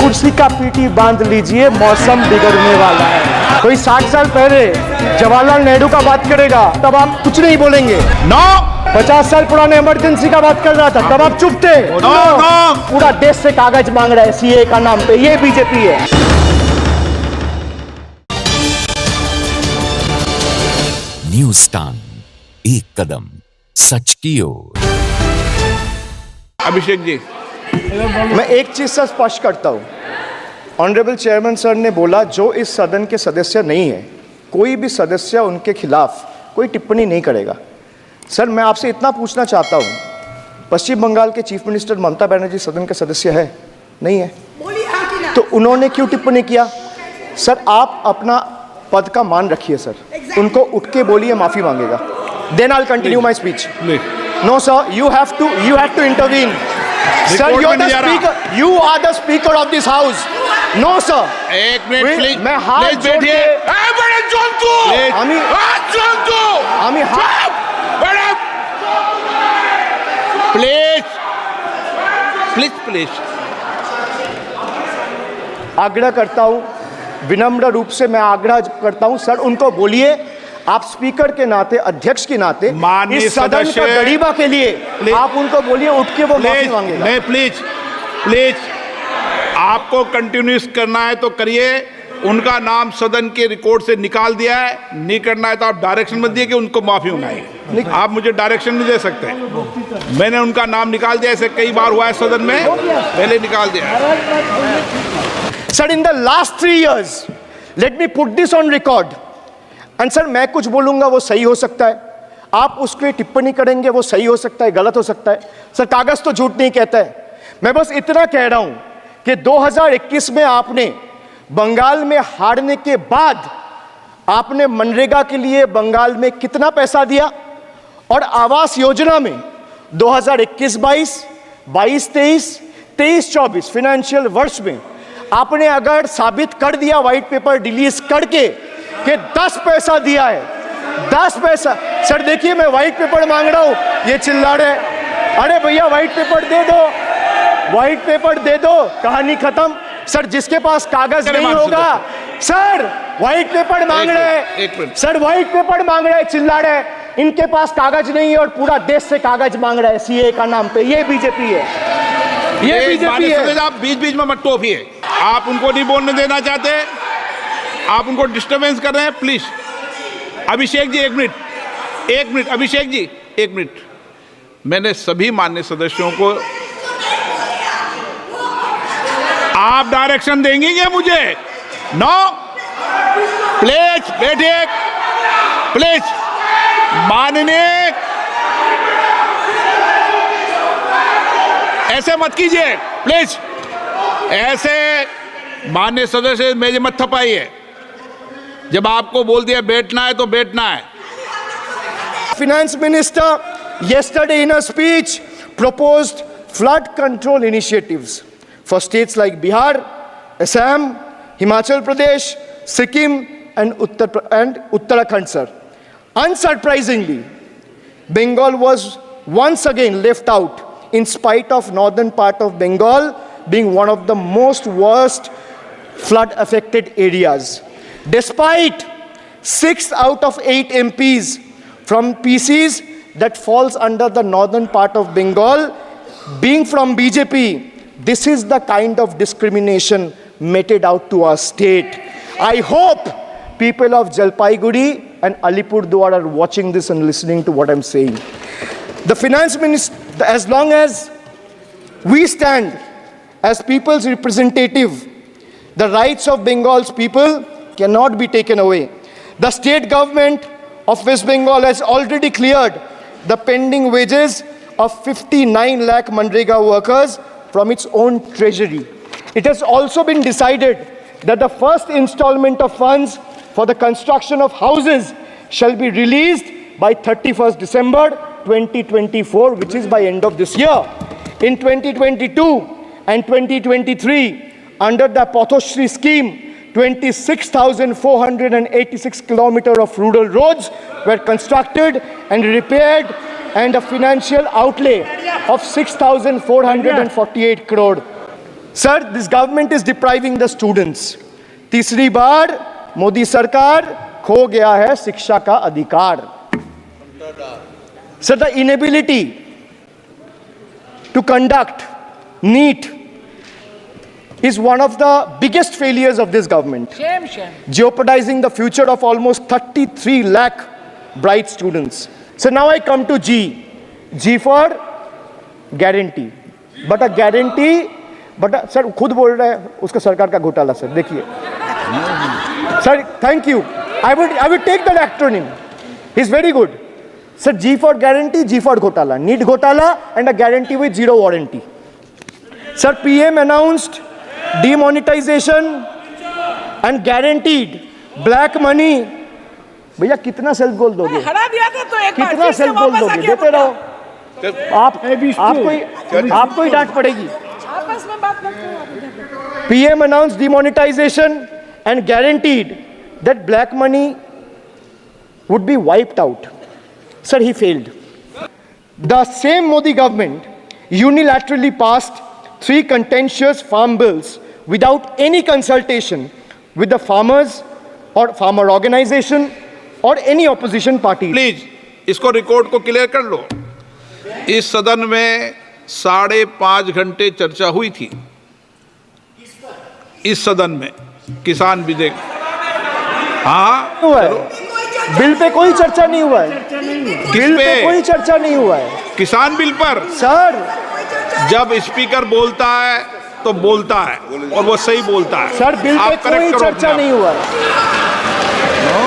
कुर्सी का पीटी बांध लीजिए, मौसम बिगड़ने वाला है। कोई 60 साल पहले जवाहरलाल नेहरू का बात करेगा तब आप कुछ नहीं बोलेंगे। नो 50 साल पुराने इमरजेंसी का बात कर रहा था तब आप चुप थे। नो पूरा देश से कागज मांग रहा है सीए का नाम पे, ये बीजेपी है। न्यूज़ टाइम, एक कदम सच की ओर। अभिषेक जी, मैं एक चीज से स्पष्ट करता हूं, ऑनरेबल चेयरमैन सर ने बोला जो इस सदन के सदस्य नहीं है, कोई भी सदस्य उनके खिलाफ कोई टिप्पणी नहीं करेगा। सर मैं आपसे इतना पूछना चाहता हूं, पश्चिम बंगाल के चीफ मिनिस्टर ममता बनर्जी सदन के सदस्य है? नहीं है, तो उन्होंने क्यों टिप्पणी किया? सर आप अपना पद का मान रखिए सर, उनको उठ के बोलिए माफी मांगेगा, then I will continue my speech. No sir, you have to intervene. Sir, you're the speaker. You are the speaker of this house. No sir. एक मिनट प्लीज, मैं हाथ जोड़ के बड़े जंतु, प्लीज आग्रह करता हूं, विनम्र रूप से मैं आग्रह करता हूं सर, उनको बोलिए आप स्पीकर के नाते, अध्यक्ष के नाते इस सदन का गरिमा के लिए आप उनको बोलिए उठ के वो माफी मांगेगा। नहीं प्लीज आपको कंटिन्यूस करना है तो करिए, उनका नाम सदन के रिकॉर्ड से निकाल दिया है, नहीं करना है तो आप डायरेक्शन मत दिए कि उनको माफी मंगाइए। आप मुझे डायरेक्शन नहीं दे सकते, मैंने उनका नाम निकाल दिया, ऐसे कई बार हुआ है सदन में, पहले निकाल दिया। Sir in the last 3 years let me put this on record and sir मैं कुछ बोलूंगा वो सही हो सकता है, आप उसके टिप्पणी करेंगे वो सही हो सकता है, गलत हो सकता है। सर कागज तो झूठ नहीं कहता है। मैं बस इतना कह रहा हूं कि 2021 में आपने बंगाल में हारने के बाद आपने मनरेगा के लिए बंगाल में कितना पैसा दिया, और आवास योजना में 2021-22, 22-23, 23-24 फाइनेंशियल वर्ष में आपने अगर साबित कर दिया व्हाइट पेपर रिलीज करके कि 10 पैसा दिया है, 10 पैसा। सर देखिए मैं व्हाइट पेपर मांग रहा हूं, ये चिल्ला रहे, अरे भैया व्हाइट पेपर दे दो, व्हाइट पेपर दे दो, कहानी खत्म। सर जिसके पास कागज नहीं होगा, सर व्हाइट पेपर मांग रहे, सर व्हाइट पेपर मांग रहे, चिल्ला रहे, इनके पास कागज नहीं है और पूरा देश से कागज मांग रहा है सीए का नाम पे, ये बीजेपी है, ये बीजेपी है। आप बीच में मत टोकिए, आप उनको नहीं बोलने देना चाहते, आप उनको डिस्टर्बेंस कर रहे हैं। प्लीज अभिषेक जी एक मिनट, अभिषेक जी एक मिनट। मैंने सभी माननीय सदस्यों को, आप डायरेक्शन देंगे क्या मुझे? नो प्लीज बैठिए, प्लीज माननीय, ऐसे मत कीजिए प्लीज, ऐसे माननीय सदस्य मेरे मत थपाइए, जब आपको बोल दिया बैठना है तो बैठना है। Finance Minister yesterday in a speech proposed flood control initiatives for states like Bihar, Assam, Himachal Pradesh, Sikkim and Uttarakhand sir. Unsurprisingly, Bengal was once again left out in spite of northern part of Bengal being one of the most worst flood affected areas. Despite 6 out of 8 MPs from PCs that falls under the northern part of Bengal being from BJP, this is the kind of discrimination meted out to our state. I hope people of Jalpaiguri and Alipurduar are watching this and listening to what I'm saying. The finance minister, as long as we stand as people's representative, the rights of Bengal's people cannot be taken away. The state government of West Bengal has already cleared the pending wages of 59 lakh Manrega workers from its own treasury. It has also been decided that the first installment of funds for the construction of houses shall be released by 31st December 2024, which is by end of this year. In 2022 and 2023, under the Pathoshri scheme, 26,486 kilometers of rural roads were constructed and repaired, and a financial outlay of 6,448 crore. Sir, this government is depriving the students. तीसरी बार मोदी सरकार खो गया है शिक्षा का अधिकार. Sir, the inability to conduct NEET is one of the biggest failures of this government, jeopardizing the future of almost 33 lakh bright students. So now I come to G. G for guarantee. But a guarantee, sir खुद बोल रहे हैं उसका सरकार का घोटाला. Sir देखिए, sir thank you. I would take that acronym. He's very good. Sir, G for guarantee, G for घोटाला. NEET घोटाला and a guarantee with zero warranty. Sir, PM announced demonetization and guaranteed black money. भैया कितना self goal दोगे? हरा दिया था तो एक बार कितना सेल्फ गोल दोगे? देते रहो. आपको ही डांट पड़ेगी. आपस में बात करते हैं. PM announced demonetization and guaranteed that black money would be wiped out. Sir, he failed. The same Modi government unilaterally passed 3 contentious farm bills without any consultation with the farmers or farmer organization or any opposition party. Please इसको record को clear कर लो. इस सदन में 5.5 घंटे चर्चा हुई थी. इस सदन में किसान विधेयक. हाँ, हुआ है. बिल पे कोई चर्चा नहीं हुआ है. बिल पे कोई चर्चा नहीं हुआ है. किसान बिल पर सर, जब स्पीकर बोलता है तो बोलता है और वो सही बोलता है. सर बिल पे आप कोई correct करो चर्चा अपने नहीं हुआ है.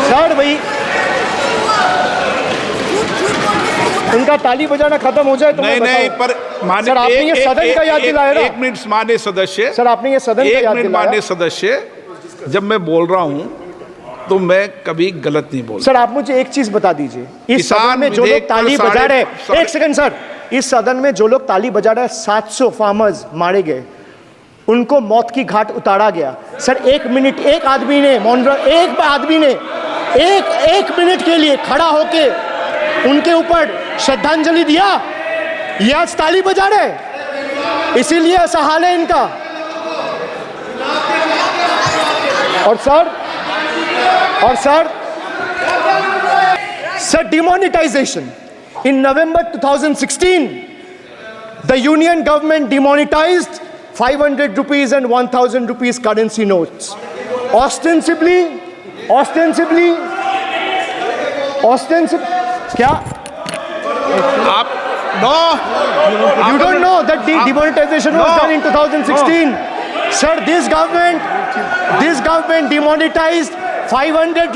सर भाई, उनका ताली बजाना खत्म हो जाए तो नहीं मैं नहीं, बताऊं. पर माननीय सर, आपने ये सदन का याद दिलाया ना. 1 मिनट माननीय सदस्य. सर, आपने ये सदन का 1 याद मिनट दिलाया. माननीय सदस्य, जब मैं बोल रहा हूं तो मैं कभी गलत नहीं बोल. सर, आप मुझे एक चीज बता दीजिए. इस सदन में जो लोग ताली बजा रहे हैं, एक सेकंड सर, इस सदन में जो लोग ताली बजा रहे हैं, 700 फार्मर्स मारे गए, उनको मौत की घाट उतारा गया. सर, 1 मिनट एक आदमी ने एक मिनट के लिए खड़ा होके उनके ऊपर श्रद्धांजलि दिया. ये आज ताली बजा रहे, इसीलिए ऐसा हाल है इनका. और sir, demonetization. In November 2016, the union government demonetized 500 rupees and 1000 rupees currency notes. Ostensibly, क्या? आप You don't know that the demonetization was done in 2016. Sir, this government demonetized 500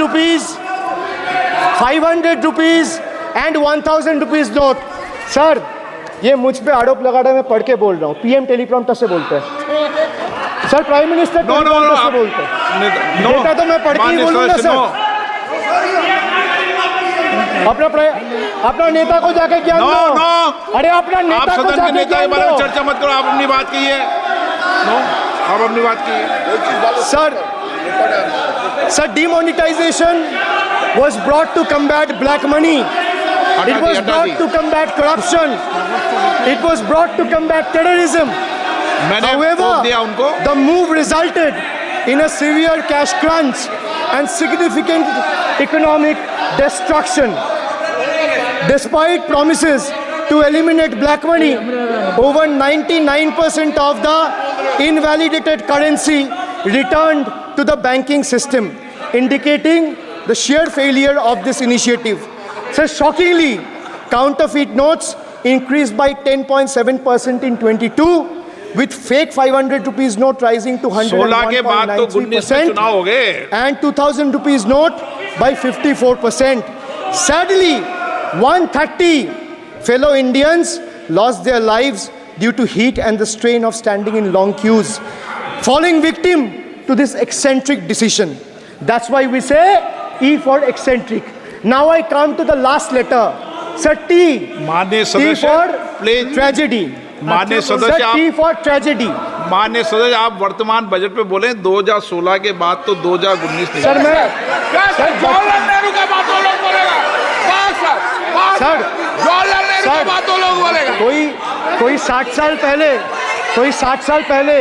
rupees and 1000 rupees note. Sir, ये मुझ पे आरोप लगा रहा है, मैं पढ़ के बोल रहा हूँ. PM टेलीप्रॉम्प्टर से बोलते हैं. सर, प्राइम मिनिस्टर टेलीप्रॉम्प्टर से बोलते हैं. नेता तो मैं पढ़ के ही बोलूंगा सर. अपना नेता को जाके ज्ञान दो. अरे अपना नेता को जाके ज्ञान दो. चर्चा मत करो. आप अपनी बात कीजिए. आप अपनी बात कीजिए. Sir, demonetization was brought to combat black money. It was brought to combat corruption. It was brought to combat terrorism. However, the move resulted in a severe cash crunch and significant economic destruction. Despite promises to eliminate black money, over 99% of the invalidated currency returned to the banking system, indicating the sheer failure of this initiative. So shockingly, counterfeit notes increased by 10.7% in 22, with fake 500 rupees note rising to 101.93% and 2000 rupees note by 54%. Sadly, 130 fellow Indians lost their lives due to heat and the strain of standing in long queues, falling victim to this eccentric decision. That's why we say E for eccentric. Now I come to the last letter. Sir, T. T for tragedy. माननीय सदस्य, T for tragedy. माननीय सदस्य, आप वर्तमान budget पे बोले 2016 के बाद तो 2019 नहीं. सर, मैं जवाहरलाल नेहरू का बात वो लोग बोलेगा. जवाहरलाल नेहरू का बात वो लोग बोलेगा. कोई 60 साल पहले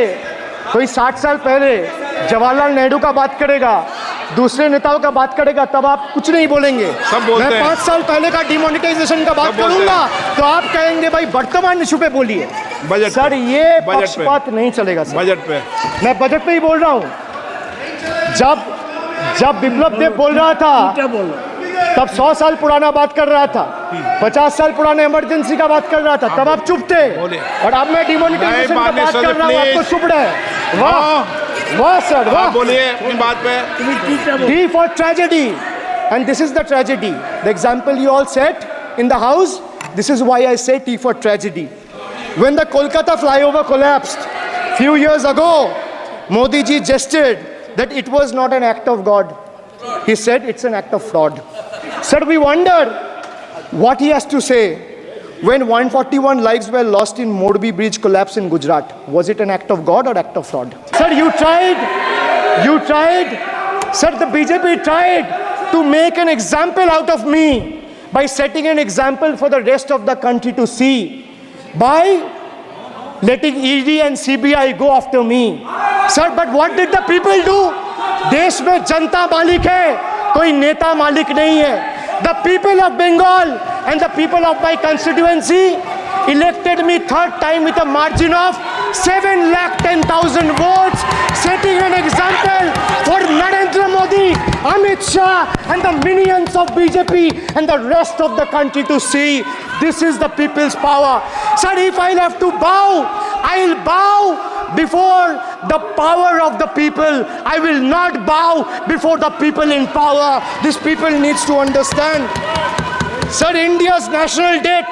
कोई 60 साल पहले जवाहरलाल नेहरू का बात करेगा, दूसरे नेताओं का बात करेगा, तब आप कुछ नहीं बोलेंगे। सब बोलते मैं हैं। 5 साल पहले का डिमोनेटाइजेशन का बात सब बोलते करूंगा तो आप कहेंगे भाई वर्तमान इशू पे बोलिए। बजट सर पे। ये बजट पे। पक्षपात नहीं चलेगा सर। बजट पे मैं बजट पे ही बोल रहा हूँ। जब बिप्लब देव बोल रहा था तब 100 साल पुराना बात कर रहा था, 50 साल पुराने इमरजेंसी का बात कर रहा था, तब आप चुप थे। बोले। और अब मैं डिमोनेटाइजेशन का नहीं, बात कर रहा हूँ, प्लीज। आपको चुप रहे। वाह वाह सर वाह। आप बोलिए अपनी बात पे। D for tragedy, and this is the tragedy. The example you all set in the house, this is why I say T for tragedy. When the Kolkata flyover collapsed few years ago, Modi ji gestured that it was not an act of God. He said it's an act of fraud. Sir, we wonder what he has to say when 141 lives were lost in Morbi Bridge collapse in Gujarat. Was it an act of God or act of fraud? Sir, you tried. Sir, the BJP tried to make an example out of me by setting an example for the rest of the country to see by letting ED and CBI go after me. Sir, but what did the people do? देश में जनता मालिक है, कोई नेता मालिक नहीं है। The people of Bengal and the people of my constituency elected me third time with a margin of 7,10,000 votes, setting an example for Narendra Modi, Amit Shah and the minions of BJP and the rest of the country to see this is the people's power. Sir, if I'll have to bow, I'll bow before the power of the people. I will not bow before the people in power. These people needs to understand. Sir, India's national debt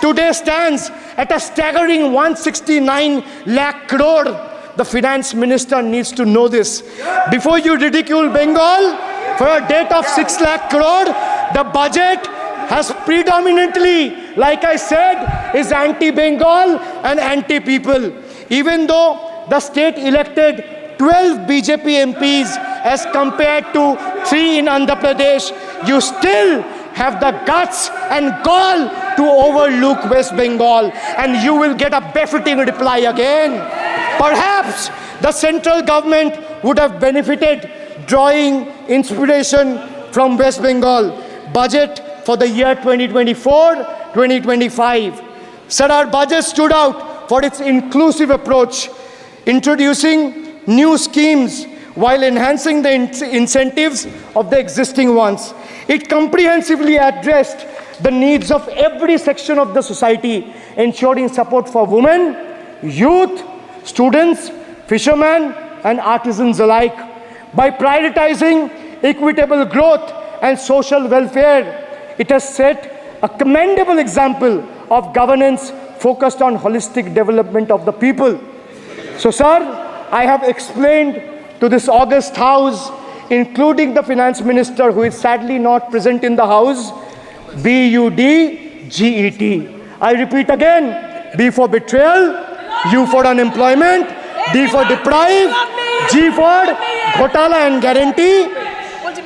today stands at a staggering 169 lakh crore. The finance minister needs to know this. Before you ridicule Bengal for a debt of 6 lakh crore, the budget has predominantly, like I said, is anti-Bengal and anti-people. Even though the state elected 12 BJP MPs as compared to 3 in Andhra Pradesh, you still have the guts and gall to overlook West Bengal, and you will get a befitting reply again. Perhaps the central government would have benefited drawing inspiration from West Bengal budget for the year 2024-2025. Sir, our budget stood out for its inclusive approach, introducing new schemes while enhancing the incentives of the existing ones. It comprehensively addressed the needs of every section of the society, ensuring support for women, youth, students, fishermen, and artisans alike. By prioritizing equitable growth and social welfare, it has set a commendable example of governance focused on holistic development of the people. So, sir, I have explained to this august house, including the finance minister who is sadly not present in the house, BUDGET. I repeat again, B for betrayal, U for unemployment, D for deprive, G for ghotala and guarantee,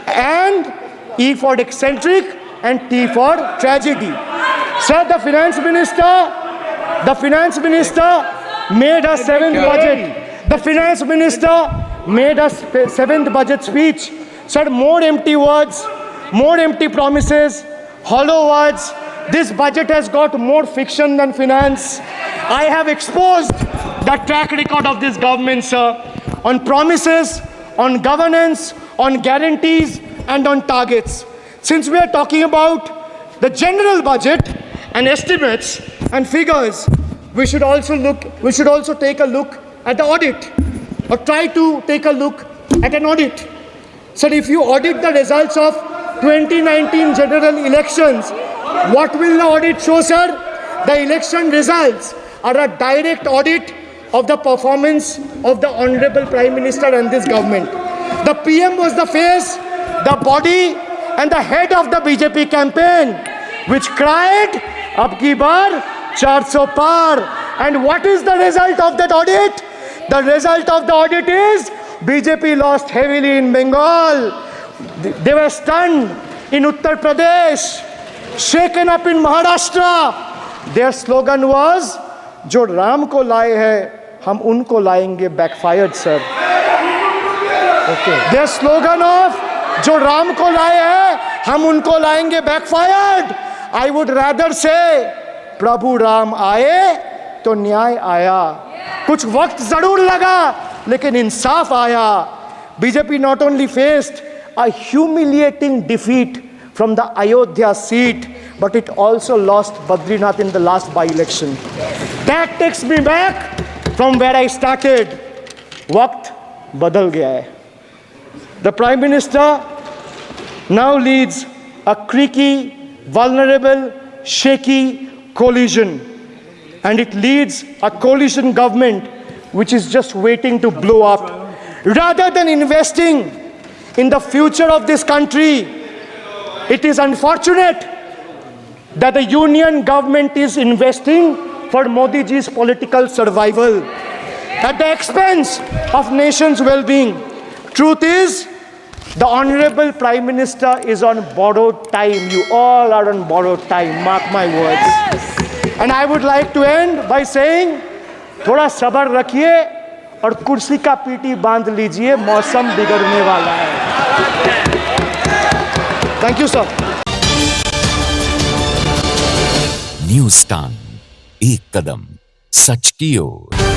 and E for eccentric, and T for tragedy. Sir, the finance minister made a seventh budget. The finance minister made a seventh budget speech. Sir, more empty words, more empty promises, hollow words. This budget has got more fiction than finance. I have exposed the track record of this government, sir, on promises, on governance, on guarantees, and on targets. Since we are talking about the general budget and estimates and figures, we should also take a look at the audit, or try to take a look at an audit. So if you audit the results of 2019 general elections, what will the audit show, sir? The election results are a direct audit of the performance of the Honorable Prime Minister and this government. The PM was the face, the body, and the head of the BJP campaign, which cried, "Ab ki bar 400 par." And what is the result of that audit? The result of the audit is BJP lost heavily in Bengal. They were stunned in Uttar Pradesh, shaken up in Maharashtra. Their slogan was, "Jo Ram ko laaye hai, हम उनको लाएंगे backfired sir. Their slogan of जो राम को लाए हैं हम उनको लाएंगे बैकफायर्ड। आई वुड रादर से प्रभु राम आए तो न्याय आया। कुछ वक्त जरूर लगा लेकिन इंसाफ आया। BJP not only faced a humiliating defeat from the Ayodhya seat, but it also lost Badrinath in the last by-election. That takes me back from where I started. वक्त बदल गया है. The Prime Minister now leads a creaky, vulnerable, shaky coalition, and it leads a coalition government which is just waiting to blow up. Rather than investing in the future of this country, it is unfortunate that the union government is investing for Modi ji's political survival at the expense of nation's well-being. Truth is, the Honorable Prime Minister is on borrowed time. You all are on borrowed time, mark my words. And I would like to end by saying, थोड़ा सब्र रखिए और कुर्सी का PT बांध लीजिए, मौसम बिगड़ने वाला है. Thank you, sir. News time, एक कदम सच की ओर.